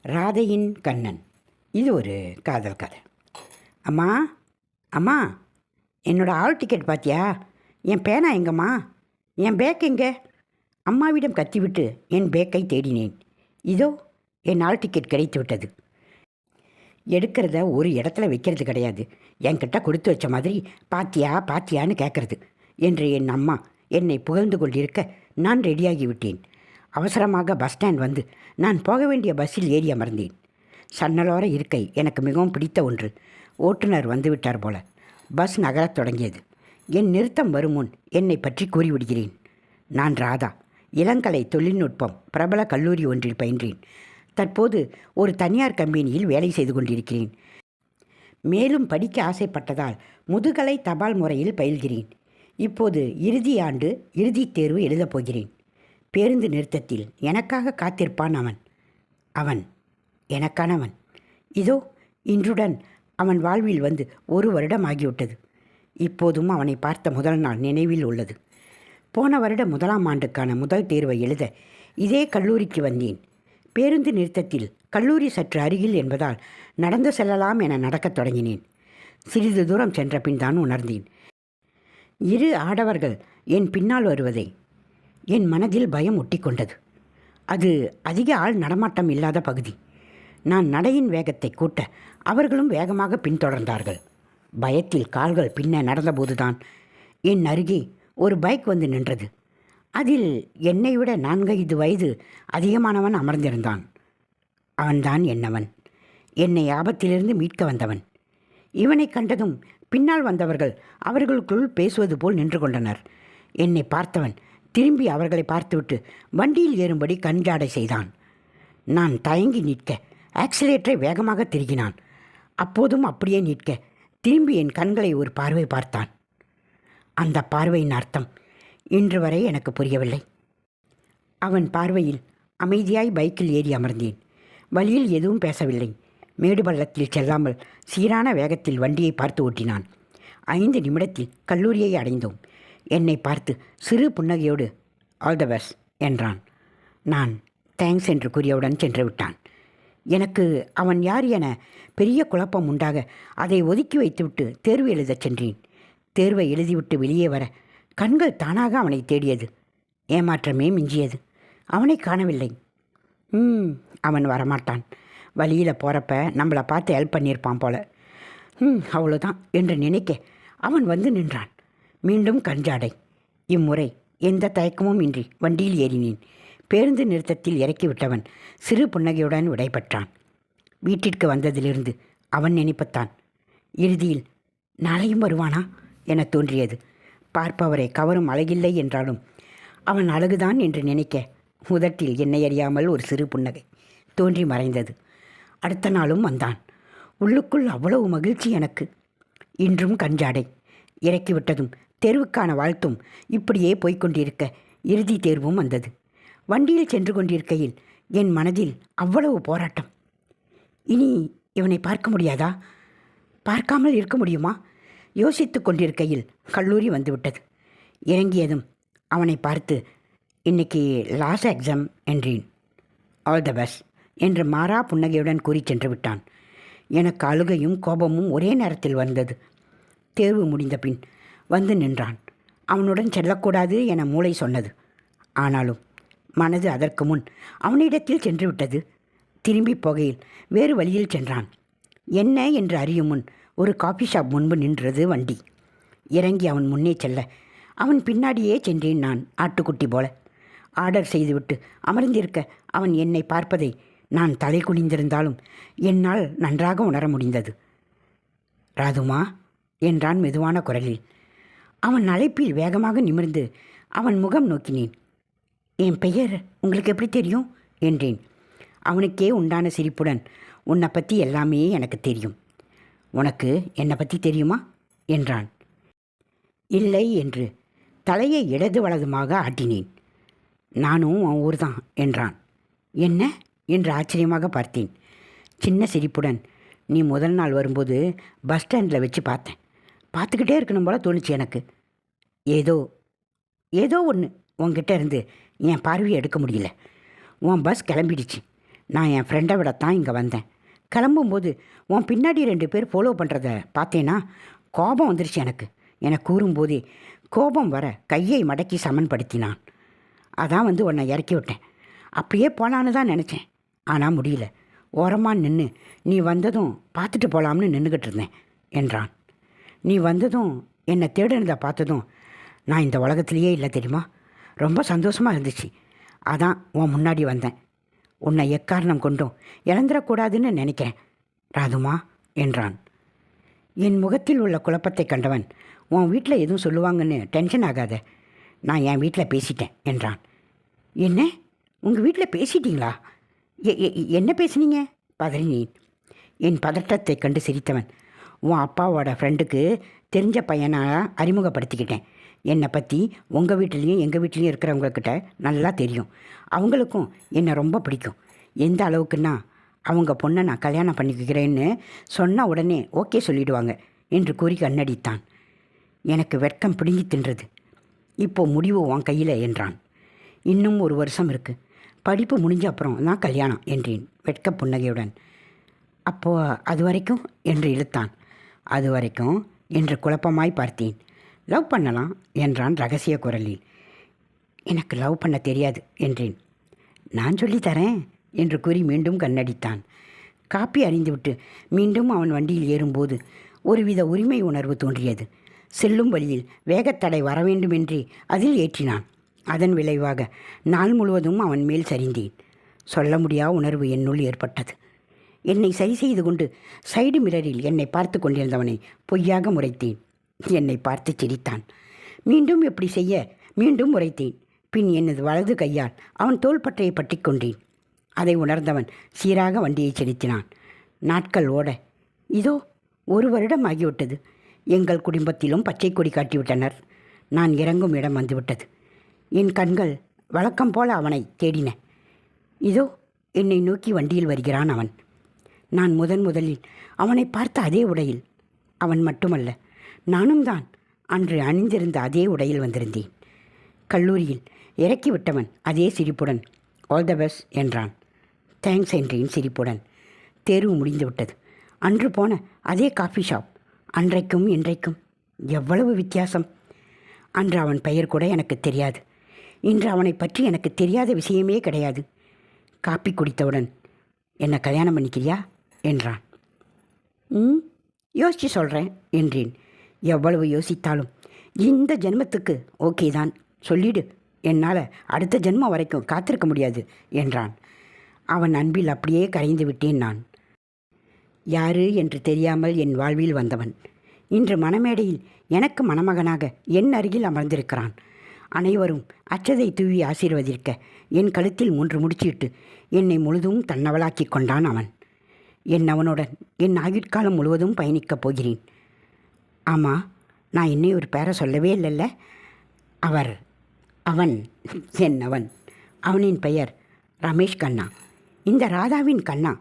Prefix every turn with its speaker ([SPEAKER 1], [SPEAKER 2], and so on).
[SPEAKER 1] ராதையின் கண்ணன். இது ஒரு காதல் கதை. அம்மா அம்மா, என்னோடய ஹால் டிக்கெட் பார்த்தியா? என் பேனா எங்கம்மா? என் பேக் எங்கே? அம்மாவிடம் கத்திவிட்டு என் பேக்கை தேடினேன். இதோ என் ஹால் டிக்கெட் கிடைத்து விட்டது. எடுக்கிறத ஒரு இடத்துல வைக்கிறது கிடையாது, என்கிட்ட கொடுத்து வச்ச மாதிரி பாத்தியா பாத்தியான்னு கேட்குறது என்று என் அம்மா என்னை புகழ்ந்து கொண்டிருக்க நான் ரெடியாகி விட்டேன். அவசரமாக பஸ் ஸ்டாண்ட் வந்து நான் போக வேண்டிய பஸ்ஸில் ஏறி அமர்ந்தேன். சன்னலோர இருக்கை எனக்கு மிகவும் பிடித்த ஒன்று. ஓட்டுநர் வந்துவிட்டார் போல. பஸ் நகரத் தொடங்கியது. என் நிறுத்தம் வரும் முன் என்னை பற்றி கூறிவிடுகிறேன். நான் ராதா. இளங்கலை தொழில்நுட்பம் பிரபல கல்லூரி ஒன்றில் பயின்றேன். தற்போது ஒரு தனியார் கம்பெனியில் வேலை செய்து கொண்டிருக்கிறேன். மேலும் படிக்க ஆசைப்பட்டதால் முதுகலை தபால் முறையில் பயில்கிறேன். இப்போது இறுதி ஆண்டு இறுதித் தேர்வு எழுதப் போகிறேன். பேருந்து நிறுத்தத்தில் எனக்காக காத்திருப்பான் அவன். அவன் எனக்கானவன். இதோ இன்றுடன் அவன் வாழ்வில் வந்து 1 வருடம் ஆகிவிட்டது. இப்போதும் அவனை பார்த்த முதல் நாள் நினைவில் உள்ளது. போன வருட 1ஆம் ஆண்டுக்கான முதல் தேர்வை எழுத இதே கல்லூரிக்கு வந்தேன். பேருந்து நிறுத்தத்தில் கல்லூரி சற்று அருகில் என்பதால் நடந்து செல்லலாம் என நடக்கத் தொடங்கினேன். சிறிது தூரம் சென்ற பின் தான் உணர்ந்தேன், 2 ஆடவர்கள் என் பின்னால் வருவதை. என் மனதில் பயம் ஒட்டி கொண்டது. அது அதிக ஆள் நடமாட்டம் இல்லாத பகுதி. நான் நடையின் வேகத்தை கூட்ட அவர்களும் வேகமாக பின்தொடர்ந்தார்கள். பயத்தில் கால்கள் பின்ன நடந்தபோதுதான் என் அருகே ஒரு பைக் வந்து நின்றது. அதில் என்னை விட 4-5 வயது அதிகமானவன் அமர்ந்திருந்தான். அவன்தான் என்னவன், என்னை ஆபத்திலிருந்து மீட்க வந்தவன். இவனை கண்டதும் பின்னால் வந்தவர்கள் அவர்களுக்குள் பேசுவது போல் நின்று கொண்டனர். என்னை பார்த்தவன் திரும்பி அவர்களை பார்த்துவிட்டு வண்டியில் ஏறும்படி கண்ஜாடை செய்தான். நான் தயங்கி நிற்க ஆக்சிலேட்டரை வேகமாக திருகினான். அப்போதும் அப்படியே நிற்க திரும்பி என் கண்களை ஒரு பார்வை பார்த்தான். அந்த பார்வையின் அர்த்தம் இன்று வரை எனக்கு புரியவில்லை. அவன் பார்வையில் அமைதியாய் பைக்கில் ஏறி அமர்ந்தேன். வழியில் எதுவும் பேசவில்லை. மேடு பள்ளத்தில் செல்லாமல் சீரான வேகத்தில் வண்டியை பார்த்து ஓட்டினான். 5 நிமிடத்தில் கல்லூரியை அடைந்தோம். என்னை பார்த்து சிறு புன்னகையோடு ஆல் த பெஸ்ட் என்றான். நான் தேங்க்ஸ் என்று கூறியவுடன் சென்று விட்டான். எனக்கு அவன் யார் என பெரிய குழப்பம் உண்டாக அதை ஒதுக்கி வைத்துவிட்டு தேர்வு எழுதச் சென்றேன். தேர்வை எழுதிவிட்டு வெளியே வர கண்கள் தானாக அவனை தேடியது. ஏமாற்றமே மிஞ்சியது. அவனை காணவில்லை. அவன் வரமாட்டான். வழியில் போகிறப்ப நம்மளை பார்த்து ஹெல்ப் பண்ணியிருப்பான் போல. அவ்வளோதான் என்று நினைக்க அவன் வந்து நின்றான். மீண்டும் கஞ்சாடை. இம்முறை எந்த தயக்கமும் இன்றி வண்டியில் ஏறினேன். பேருந்து நிறுத்தத்தில் இறக்கிவிட்டவன் சிறு புன்னகையுடன் விடைபெற்றான். வீட்டிற்கு வந்ததிலிருந்து அவன் நினைப்பத்தான். இறுதியில் நாளையும் வருவானா என தோன்றியது. பார்ப்பவரை கவரும் அழகில்லை என்றாலும் அவன் அழகுதான் என்று நினைக்க உதட்டில் என்னை அறியாமல் ஒரு சிறு புன்னகை தோன்றி மறைந்தது. அடுத்த நாளும் வந்தான். உள்ளுக்குள் அவ்வளவு மகிழ்ச்சி எனக்கு. இன்றும் கஞ்சாடை. இறக்கிவிட்டதும் தேர்வுக்கான வாழ்த்தும் இப்படியே போய்கொண்டிருக்க இறுதி தேர்வும் வந்தது. வண்டியில் சென்று கொண்டிருக்கையில் என் மனதில் அவ்வளவு போராட்டம். இனி இவனை பார்க்க முடியாதா? பார்க்காமல் இருக்க முடியுமா? யோசித்து கொண்டிருக்கையில் கல்லூரி வந்துவிட்டது. இறங்கியதும் அவனை பார்த்து இன்னைக்கு லாஸ்ட் எக்ஸாம் என்றேன். ஆல் த பெஸ்ட் என்று மாறா புன்னகையுடன் கூறி சென்று விட்டான். எனக்கு அழுகையும் கோபமும் ஒரே நேரத்தில் வந்தது. தேர்வு முடிந்த பின் வந்து நின்றான். அவனுடன் செல்லக்கூடாது என மூளை சொன்னது. ஆனாலும் மனது அதற்கு முன் அவனிடத்தில் சென்று விட்டது. திரும்பி போகையில் வேறு வழியில் சென்றான். என்ன என்று அறியும் முன் ஒரு காஃபி ஷாப் முன்பு நின்றது வண்டி. இறங்கி அவன் முன்னே செல்ல அவன் பின்னாடியே சென்றேன். நான் ஆட்டுக்குட்டி போல ஆர்டர் செய்துவிட்டு அமர்ந்திருக்க அவன் என்னை பார்ப்பதை நான் தலை குனிந்திருந்தாலும் என்னால் நன்றாக உணர முடிந்தது. ராதுமா என்றான் மெதுவான குரலில். அவன் அழைப்பில் வேகமாக நிமிர்ந்து அவன் முகம் நோக்கினேன். என் பெயர் உங்களுக்கு எப்படி தெரியும் என்றேன். அவனுக்கே உண்டான சிரிப்புடன் உன்னை பற்றி எல்லாமே எனக்கு தெரியும். உனக்கு என்னை பற்றி தெரியுமா என்றான். இல்லை என்று தலையை இடது வலதுமாக ஆட்டினேன். நானும் உன் ஊர் தான் என்றான். என்ன என்று ஆச்சரியமாக பார்த்தேன். சின்ன சிரிப்புடன், நீ முதல் நாள் வரும்போது பஸ் ஸ்டாண்டில் வச்சு பார்த்தேன். பார்த்துக்கிட்டே இருக்கணும் போல தோணுச்சு எனக்கு. ஏதோ ஒன்று உன்கிட்ட இருந்து என் பார்வையை எடுக்க முடியல. உன் பஸ் கிளம்பிடுச்சு. நான் என் ஃப்ரெண்டை விடத்தான் இங்கே வந்தேன். கிளம்பும்போது உன் பின்னாடி 2 பேர் ஃபாலோ பண்ணுறத பார்த்தேன்னா கோபம் வந்துருச்சு எனக்கு. என கூறும்போதே கோபம் வர கையை மடக்கி சமன்படுத்தினான். அதான் வந்து உன்னை இறக்கி விட்டேன். அப்படியே போனான்னு தான் நினச்சேன். ஆனால் முடியல. ஓரமாக நின்று நீ வந்ததும் பார்த்துட்டு போகலாம்னு நின்றுக்கிட்டு இருந்தேன் என்றான். நீ வந்ததும் என்னை தேடினதை பார்த்ததும் நான் இந்த உலகத்திலேயே இல்லை தெரியுமா. ரொம்ப சந்தோஷமாக இருந்துச்சு. அதான் உன் முன்னாடி வந்தேன். உன்னை எக்காரணம் கொண்டும் இழந்துடக்கூடாதுன்னு நினைக்கிறேன் ராதுமா என்றான். என் முகத்தில் உள்ள குழப்பத்தை கண்டவன், உன் வீட்டில் எதுவும் சொல்லுவாங்கன்னு டென்ஷன் ஆகாத, நான் என் வீட்டில் பேசிட்டேன் என்றான். என்ன, உங்கள் வீட்டில் பேசிட்டீங்களா? என்ன பேசுனீங்க? பதறினேன். என் பதட்டத்தை கண்டு சிரித்தவன், உன் அப்பாவோட ஃப்ரெண்டுக்கு தெரிஞ்ச பையனாக அறிமுகப்படுத்திக்கிட்டேன். என்னை பற்றி உங்கள் வீட்லேயும் எங்கள் வீட்லேயும் இருக்கிறவங்கக்கிட்ட நல்லா தெரியும். அவங்களுக்கும் என்னை ரொம்ப பிடிக்கும். எந்த அளவுக்குன்னா அவங்க பொண்ணை நான் கல்யாணம் பண்ணிக்கிறேன்னு சொன்ன உடனே ஓகே சொல்லிடுவாங்க என்று கூறி கண்ணடித்தான். எனக்கு வெட்கம் பிடுங்கி தின்றது. இப்போது முடிவு உன் கையில் என்றான். இன்னும் 1 வருஷம் இருக்குது. படிப்பு முடிஞ்ச அப்புறம் தான் கல்யாணம் என்றேன் வெட்க புன்னகையுடன். அப்போது அது வரைக்கும் என்று இழுத்தான். அது வரைக்கும் என்று குழப்பமாய் பார்த்தேன். லவ் பண்ணலாம் என்றான் ரகசிய குரலில். எனக்கு லவ் பண்ண தெரியாது என்றேன். நான் சொல்லித்தரேன் என்று கூறி மீண்டும் கண்ணடித்தான். காப்பி அறிந்துவிட்டு மீண்டும் அவன் வண்டியில் ஏறும்போது ஒருவித உரிமை உணர்வு தோன்றியது. செல்லும் வழியில் வேகத்தடை வரவேண்டுமென்றே அதில் ஏற்றினான். அதன் விளைவாக நாள் முழுவதும் அவன் மேல் சரிந்தேன். சொல்ல முடியா உணர்வு என்னுள் ஏற்பட்டது. என்னை சரி செய்து கொண்டு சைடு மிரரில் என்னை பார்த்து கொண்டிருந்தவனை பொய்யாக முறைத்தேன். என்னை பார்த்து சிரித்தான். மீண்டும் எப்படி செய்ய மீண்டும் முறைத்தேன். பின் எனது வலது கையால் அவன் தோள்பட்டையை பற்றி கொண்டேன். அதை உணர்ந்தவன் சீராக வண்டியை செலுத்தினான். நாட்கள் ஓட இதோ 1 வருடம் ஆகிவிட்டது. எங்கள் குடும்பத்திலும் பச்சை கொடி காட்டிவிட்டனர். நான் இறங்கும் இடம் வந்துவிட்டது. என் கண்கள் வழக்கம் போல அவனை தேடின. இதோ என்னை நோக்கி வண்டியில் வருகிறான் அவன். நான் முதலில் அவனை பார்த்த அதே உடையில், அவன் மட்டுமல்ல நானும் தான் அன்று அணிந்திருந்த அதே உடையில் வந்திருந்தேன். கல்லூரியில் இறக்கிவிட்டவன் அதே சிரிப்புடன் ஆல் த பெஸ்ட் என்றான். தேங்க்ஸ் என்றேன் சிரிப்புடன். தேர்வு முடிந்துவிட்டது. அன்று போன அதே காஃபி ஷாப். அன்றைக்கும் இன்றைக்கும் எவ்வளவு வித்தியாசம். அன்று அவன் பெயர் கூட எனக்கு தெரியாது. இன்று அவனை பற்றி எனக்கு தெரியாத விஷயமே கிடையாது. காப்பி குடித்தவுடன் என்னை கல்யாணம் பண்ணிக்கிறியா என்றான். யோசித்து சொல்கிறேன் என்றேன். எவ்வளவு யோசித்தாலும் இந்த ஜென்மத்துக்கு ஓகே தான், சொல்லிடு, என்னால் அடுத்த ஜென்மம் வரைக்கும் காத்திருக்க முடியாது என்றான். அவன் அன்பில் அப்படியே கரைந்து விட்டேன் நான். யாரு என்று தெரியாமல் என் வாழ்வில் வந்தவன் இன்று மணமேடையில் எனக்கு மணமகனாக என் அருகில் அமர்ந்திருக்கிறான். அனைவரும் அச்சதை தூவி ஆசீர்வதிக்க என் கழுத்தில் 3 முடிச்சிட்டு என்னை முழுதும் தன்னவளாக்கி கொண்டான் அவன். அவனுடன் என் ஆயுட்காலம் முழுவதும் பயணிக்கப் போகிறேன். ஆமாம், நான் இன்னும் ஒரு பேரை சொல்லவே இல்லைல்ல. அவன் அவனின் பெயர் ரமேஷ் கண்ணா. இந்த ராதாவின் கண்ணா